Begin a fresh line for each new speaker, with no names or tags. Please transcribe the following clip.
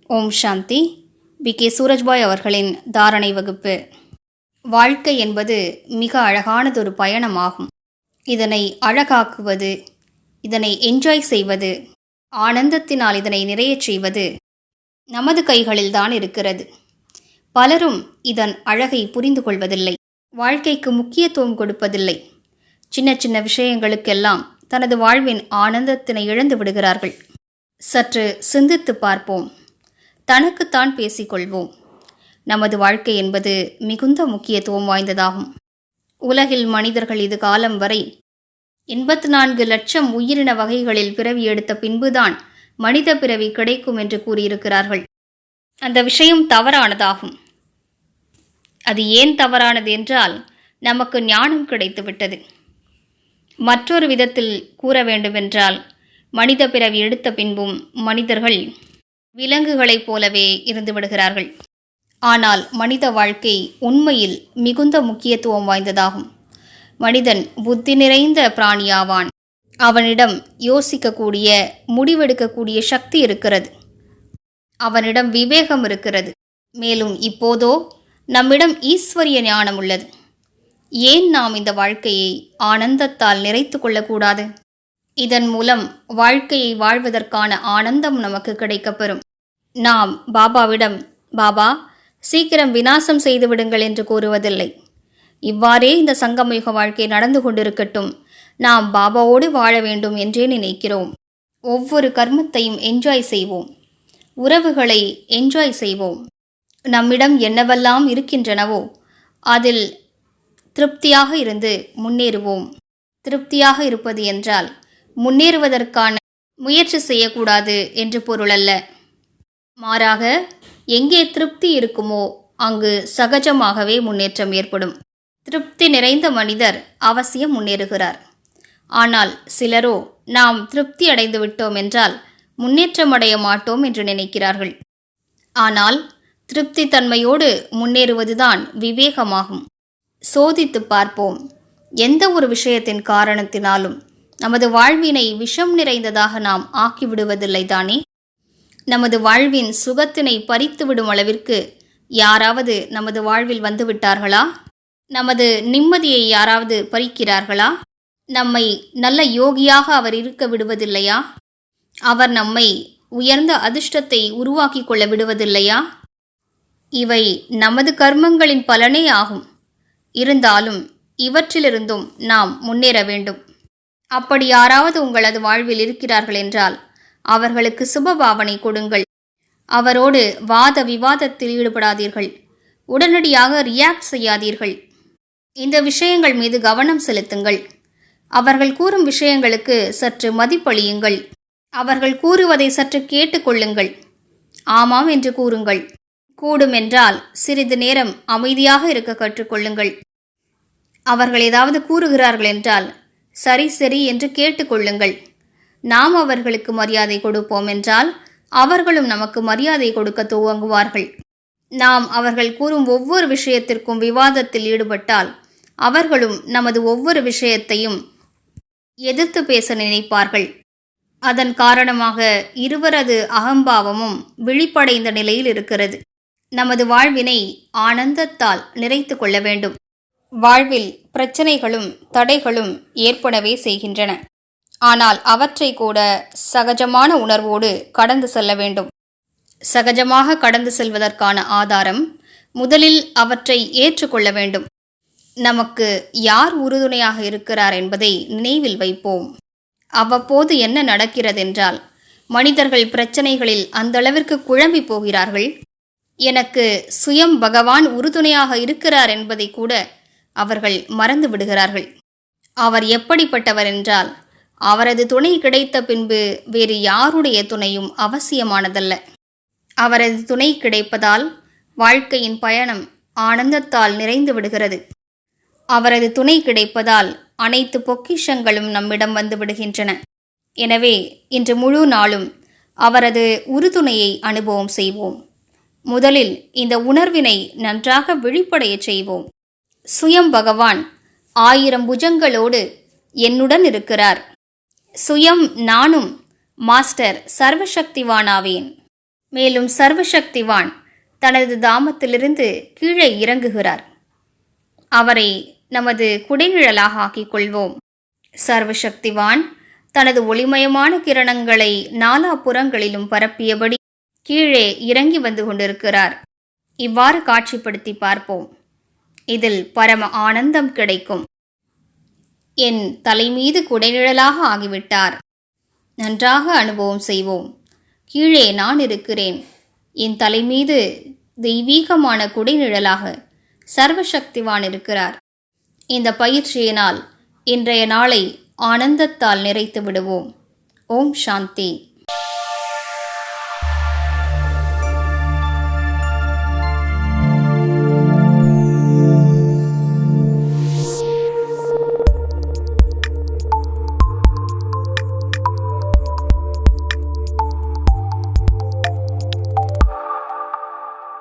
ஓம் சாந்தி. K Surajbhai அவர்களின் தாரணை வகுப்பு. வாழ்க்கை என்பது மிக அழகானதொரு பயணமாகும். இதனை அழகாக்குவது, இதனை என்ஜாய் செய்வது, ஆனந்தத்தினால் இதனை நிறையச் செய்வது நமது கைகளில்தான் இருக்கிறது. பலரும் இதன் அழகை புரிந்து கொள்வதில்லை, வாழ்க்கைக்கு முக்கியத்துவம் கொடுப்பதில்லை. சின்ன சின்ன விஷயங்களுக்கெல்லாம் தனது வாழ்வின் ஆனந்தத்தினை இழந்து விடுகிறார்கள். சற்று சிந்தித்து பார்ப்போம், தனக்குத்தான் பேசிக்கொள்வோம். நமது வாழ்க்கை என்பது மிகுந்த முக்கியத்துவம் வாய்ந்ததாகும். உலகில் மனிதர்கள் இது காலம் வரை 84 லட்சம் உயிரின வகைகளில் பிறவி எடுத்த பின்புதான் மனித பிறவி கிடைக்கும் என்று கூறியிருக்கிறார்கள். அந்த விஷயம் தவறானதாகும். அது ஏன் தவறானது என்றால், நமக்கு ஞானம் கிடைத்துவிட்டது. மற்றொரு விதத்தில் கூற வேண்டுமென்றால், மனித பிறவி எடுத்த பின்பும் மனிதர்கள் விலங்குகளைப் போலவே இருந்து விடுகிறார்கள். ஆனால் மனித வாழ்க்கை உண்மையில் மிகுந்த முக்கியத்துவம் வாய்ந்ததாகும். மனிதன் புத்தி நிறைந்த பிராணியாவான். அவனிடம் யோசிக்கக்கூடிய, முடிவெடுக்கக்கூடிய சக்தி இருக்கிறது. அவனிடம் விவேகம் இருக்கிறது. மேலும் இப்போதோ நம்மிடம் ஈஸ்வரிய ஞானம் உள்ளது. ஏன் நாம் இந்த வாழ்க்கையை ஆனந்தத்தால் நிறைத்து கொள்ளக்கூடாது? இதன் மூலம் வாழ்க்கையை வாழ்வதற்கான ஆனந்தம் நமக்கு கிடைக்கப்பெறும். நாம் பாபாவிடம், பாபா சீக்கிரம் விநாசம் செய்து விடுங்கள் என்று கூறுவதில்லை. இவ்வாறே இந்த சங்கமயுக வாழ்க்கை நடந்து கொண்டிருக்கட்டும், நாம் பாபாவோடு வாழ வேண்டும் என்றே நினைக்கிறோம். ஒவ்வொரு கர்மத்தையும் என்ஜாய் செய்வோம், உறவுகளை என்ஜாய் செய்வோம். நம்மிடம் என்னவெல்லாம் இருக்கின்றனவோ அதில் திருப்தியாக இருந்து முன்னேறுவோம். திருப்தியாக இருப்பது என்றால் முன்னேறுவதற்கான முயற்சி செய்யக்கூடாது என்று பொருளல்ல. மாறாக, எங்கே திருப்தி இருக்குமோ அங்கு சகஜமாகவே முன்னேற்றம் ஏற்படும். திருப்தி நிறைந்த மனிதர் அவசியம் முன்னேறுகிறார். ஆனால் சிலரோ நாம் திருப்தி அடைந்து விட்டோம் என்றால் முன்னேற்றம் அடைய மாட்டோம் என்று நினைக்கிறார்கள். ஆனால் திருப்தி தன்மையோடு முன்னேறுவதுதான் விவேகமாகும். சோதித்து பார்ப்போம். எந்த ஒரு விஷயத்தின் காரணத்தினாலும் நமது வாழ்வினை விஷம் நிறைந்ததாக நாம் ஆக்கிவிடுவதில்லை தானே? நமது வாழ்வின் சுகத்தினை பறித்துவிடும் அளவிற்கு யாராவது நமது வாழ்வில் வந்துவிட்டார்களா? நமது நிம்மதியை யாராவது பறிக்கிறார்களா? நம்மை நல்ல யோகியாக அவர் இருக்க விடுவதில்லையா? அவர் நம்மை உயர்ந்த அதிர்ஷ்டத்தை உருவாக்கி கொள்ள விடுவதில்லையா? இவை நமது கர்மங்களின் பலனே ஆகும். இருந்தாலும் இவற்றிலிருந்தும் நாம் முன்னேற வேண்டும். அப்படி யாராவது உங்களது வாழ்வில் இருக்கிறார்கள் என்றால் அவர்களுக்கு சுபபாவனை கொடுங்கள். அவரோடு வாத விவாதத்தில் ஈடுபடாதீர்கள். உடனடியாக ரியாக்ட் செய்யாதீர்கள். இந்த விஷயங்கள் மீது கவனம் செலுத்துங்கள். அவர்கள் கூறும் விஷயங்களுக்கு சற்று மதிப்பளியுங்கள். அவர்கள் கூறுவதை சற்று கேட்டுக்கொள்ளுங்கள். ஆமாம் என்று கூறுங்கள். கூடுமென்றால் சிறிது நேரம் அமைதியாக இருக்க கற்றுக்கொள்ளுங்கள். அவர்கள் ஏதாவது கூறுகிறார்கள் என்றால் சரி சரி என்று கேட்டுக்கொள்ளுங்கள். நாம் அவர்களுக்கு மரியாதை கொடுப்போம் என்றால் அவர்களும் நமக்கு மரியாதை கொடுக்க துவங்குவார்கள். நாம் அவர்கள் கூறும் ஒவ்வொரு விஷயத்திற்கும் விவாதத்தில் ஈடுபட்டால் அவர்களும் நமது ஒவ்வொரு விஷயத்தையும் எதிர்த்து பேச நினைப்பார்கள். அதன் காரணமாக இருவரது அகம்பாவமும் விழிப்படைந்த நிலையில் இருக்கிறது. நமது வாழ்வினை ஆனந்தத்தால் நிறைத்து கொள்ள வேண்டும். வாழ்வில் பிரச்சனைகளும் தடைகளும் ஏற்படவே செய்கின்றன. ஆனால் அவற்றை கூட சகஜமான உணர்வோடு கடந்து செல்ல வேண்டும். சகஜமாக கடந்து செல்வதற்கான ஆதாரம் முதலில் அவற்றை ஏற்றுக்கொள்ள வேண்டும். நமக்கு யார் உறுதுணையாக இருக்கிறார் என்பதை நினைவில் வைப்போம். அவ்வப்போது என்ன நடக்கிறதென்றால், மனிதர்கள் பிரச்சனைகளில் அந்த அளவிற்கு குழம்பி போகிறார்கள். எனக்கு சுயம் பகவான் உறுதுணையாக இருக்கிறார் என்பதை கூட அவர்கள் மறந்து விடுகிறார்கள். அவர் எப்படிப்பட்டவர் என்றால், அவரது துணை கிடைத்த பின்பு வேறு யாருடைய துணையும் அவசியமானதல்ல. அவரது துணை கிடைப்பதால் வாழ்க்கையின் பயணம் ஆனந்தத்தால் நிறைந்து விடுகிறது. அவரது துணை கிடைப்பதால் அனைத்து பொக்கிஷங்களும் நம்மிடம் வந்து விடுகின்றன. எனவே இன்று முழு நாளும் அவரது உறுதுணையை அனுபவம் செய்வோம். முதலில் இந்த உணர்வினை நன்றாக விழிப்படைய செய்வோம். சுயம் பகவான் 1000 புஜங்களோடு என்னுடன் இருக்கிறார். சுயம் நானும் மாஸ்டர் சர்வசக்திவானாவேன். மேலும் சர்வசக்திவான் தனது தாமத்திலிருந்து கீழே இறங்குகிறார். அவரை நமது குடைநிழலாக ஆக்கிக் கொள்வோம். சர்வசக்திவான் தனது ஒளிமயமான கிரணங்களை நாலாபுறங்களிலும் பரப்பியபடி கீழே இறங்கி வந்து கொண்டிருக்கிறார். இவ்வாறு காட்சிப்படுத்தி பார்ப்போம். இதில் பரம ஆனந்தம் கிடைக்கும். என் தலைமீது குடைநிழலாக ஆகிவிட்டார். நன்றாக அனுபவம் செய்வோம். கீழே நான் இருக்கிறேன். என் தலைமீது தெய்வீகமான குடைநிழலாக சர்வசக்திவான் இருக்கிறார். இந்த பயிற்சியினால் இன்றைய நாளை ஆனந்தத்தால் நிறைத்து விடுவோம். ஓம் சாந்தி.